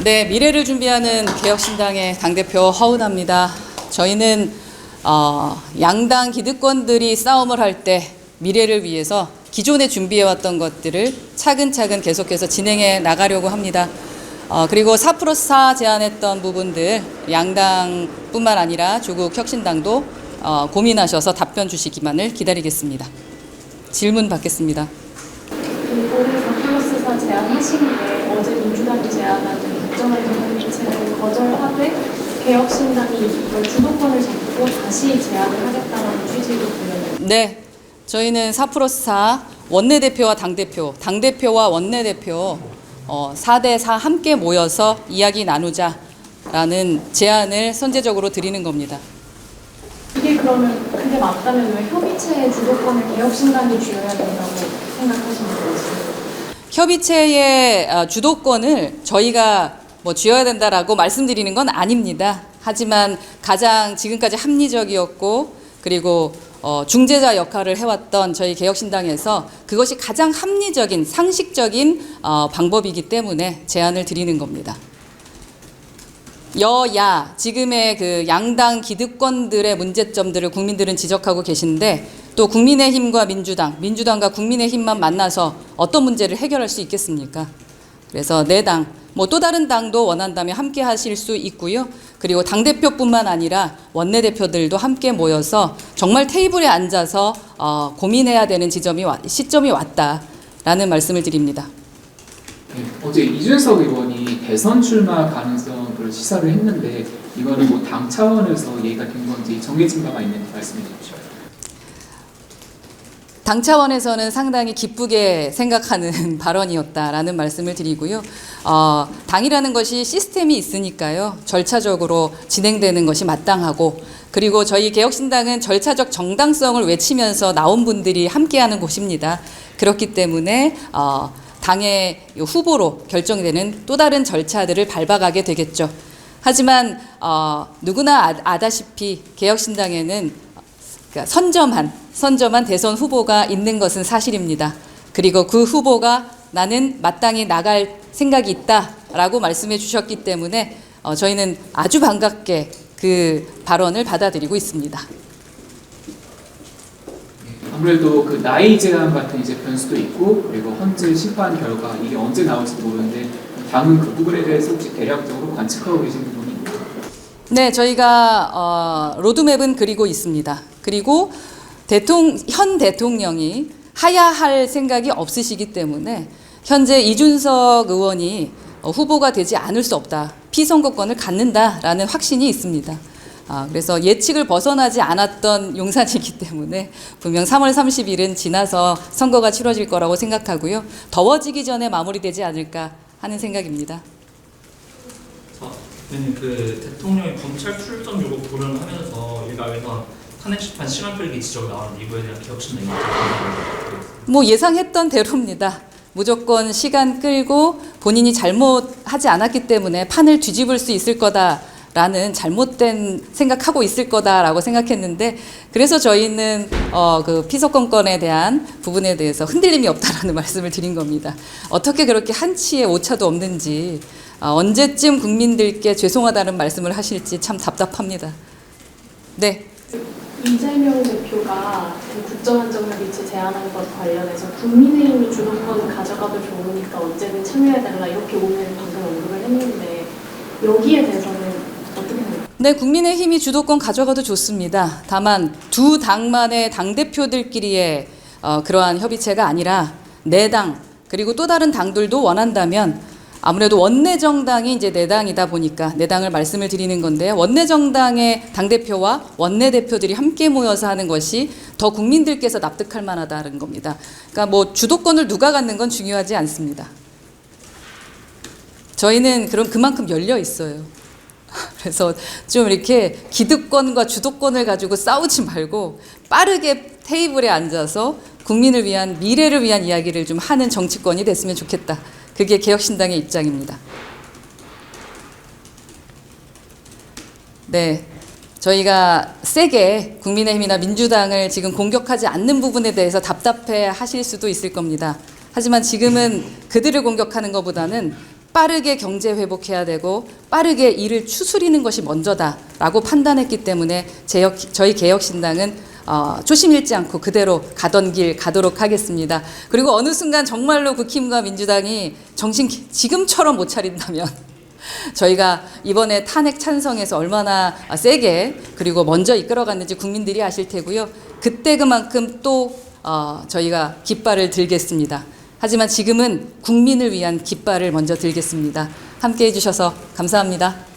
네, 미래를 준비하는 개혁신당의 당대표 허은하입니다. 저희는 양당 기득권들이 싸움을 할 때 미래를 위해서 기존에 준비해왔던 것들을 차근차근 계속해서 진행해 나가려고 합니다. 그리고 4+4 제안했던 부분들 양당뿐만 아니라 조국 혁신당도 고민하셔서 답변 주시기만을 기다리겠습니다. 질문 받겠습니다. 오늘 4+4 제안하시는데 어제 민주당이 제안한 국정원 협의체를 거절하되 개혁신당이 이걸 주도권을 잡고 다시 제안을 하겠다는 취지로 들려요. 네, 저희는 4+4 원내대표와 당대표와 원내대표 4대4 함께 모여서 이야기 나누자라는 제안을 선제적으로 드리는 겁니다. 이게 그러면 그게 맞다면 왜 협의체의 주도권을 개혁신당이 쥐어야 된다고 생각하시는 거예요? 협의체의 주도권을 저희가 쥐어야 된다라고 말씀드리는 건 아닙니다. 하지만 가장 지금까지 합리적이었고 그리고 중재자 역할을 해왔던 저희 개혁신당에서 그것이 가장 합리적인 상식적인 방법이기 때문에 제안을 드리는 겁니다. 여야 지금의 그 양당 기득권들의 문제점들을 국민들은 지적하고 계신데 또 국민의힘과 민주당과 국민의힘만 만나서 어떤 문제를 해결할 수 있겠습니까? 그래서 네 당, 또 다른 당도 원한다면 함께 하실 수 있고요. 그리고 당대표뿐만 아니라 원내대표들도 함께 모여서 정말 테이블에 앉아서 고민해야 되는 시점이 왔다라는 말씀을 드립니다. 네, 어제 이준석 의원이 대선 출마 가능성을 시사를 했는데 이거는 당 차원에서 얘기가 된 건지 정해진 바가 있는지 말씀해 주십시오. 당 차원에서는 상당히 기쁘게 생각하는 발언이었다라는 말씀을 드리고요. 당이라는 것이 시스템이 있으니까요. 절차적으로 진행되는 것이 마땅하고 그리고 저희 개혁신당은 절차적 정당성을 외치면서 나온 분들이 함께하는 곳입니다. 그렇기 때문에 당의 후보로 결정되는 또 다른 절차들을 밟아가게 되겠죠. 하지만 누구나 아다시피 개혁신당에는 선점한 대선 후보가 있는 것은 사실입니다. 그리고 그 후보가 나는 마땅히 나갈 생각이 있다라고 말씀해 주셨기 때문에 저희는 아주 반갑게 그 발언을 받아들이고 있습니다. 아무래도 그 나이 제한 같은 이제 변수도 있고 그리고 헌재 심판 결과 이게 언제 나올지도 모르는데 당은 그 부분에 대해서 혹시 대략적으로 관측하고 계시는 부분이 있나요? 네, 저희가 로드맵은 그리고 있습니다. 그리고 현 대통령이 하야할 생각이 없으시기 때문에 현재 이준석 의원이 후보가 되지 않을 수 없다. 피선거권을 갖는다라는 확신이 있습니다. 그래서 예측을 벗어나지 않았던 용산이기 때문에 분명 3월 30일은 지나서 선거가 치러질 거라고 생각하고요. 더워지기 전에 마무리되지 않을까 하는 생각입니다. 그 대통령이 검찰 출정 요구 불응하면서 일각에서 탄핵심판 시간 끌기 지적이 나오는데 이거에 대한 개혁신당이 예상했던 대로입니다. 무조건 시간 끌고 본인이 잘못하지 않았기 때문에 판을 뒤집을 수 있을 거다라는 잘못된 생각하고 있을 거다라고 생각했는데 그래서 저희는 그 피선거권에 대한 부분에 대해서 흔들림이 없다라는 말씀을 드린 겁니다. 어떻게 그렇게 한치의 오차도 없는지 언제쯤 국민들께 죄송하다는 말씀을 하실지 참 답답합니다. 네. 이재명 대표가 그 국정안전협의체 제안한 것 관련해서 국민의힘이 주도권을 가져가도 좋으니까 언제든 참여해달라 이렇게 오늘 방금 언급을 했는데 여기에 대해서는 어떻게 생각하세요? 네, 국민의힘이 주도권 가져가도 좋습니다. 다만 두 당만의 당대표들끼리의 그러한 협의체가 아니라 네 당 그리고 또 다른 당들도 원한다면 아무래도 원내정당이 이제 네 당이다 보니까 네 당을 말씀을 드리는 건데요. 원내정당의 당대표와 원내대표들이 함께 모여서 하는 것이 더 국민들께서 납득할 만하다는 겁니다. 그러니까 주도권을 누가 갖는 건 중요하지 않습니다. 저희는 그만큼 열려 있어요. 그래서 좀 이렇게 기득권과 주도권을 가지고 싸우지 말고 빠르게 테이블에 앉아서 국민을 위한 미래를 위한 이야기를 좀 하는 정치권이 됐으면 좋겠다. 그게 개혁신당의 입장입니다. 네, 저희가 세게 국민의힘이나 민주당을 지금 공격하지 않는 부분에 대해서 답답해 하실 수도 있을 겁니다. 하지만 지금은 그들을 공격하는 것보다는 빠르게 경제 회복해야 되고 빠르게 이를 추스리는 것이 먼저다라고 판단했기 때문에 저희 개혁신당은 초심 잃지 않고 그대로 가던 길 가도록 하겠습니다. 그리고 어느 순간 정말로 국힘과 민주당이 정신 지금처럼 못 차린다면 저희가 이번에 탄핵 찬성에서 얼마나 세게 그리고 먼저 이끌어갔는지 국민들이 아실 테고요. 그때 그만큼 또 저희가 깃발을 들겠습니다. 하지만 지금은 국민을 위한 깃발을 먼저 들겠습니다. 함께해 주셔서 감사합니다.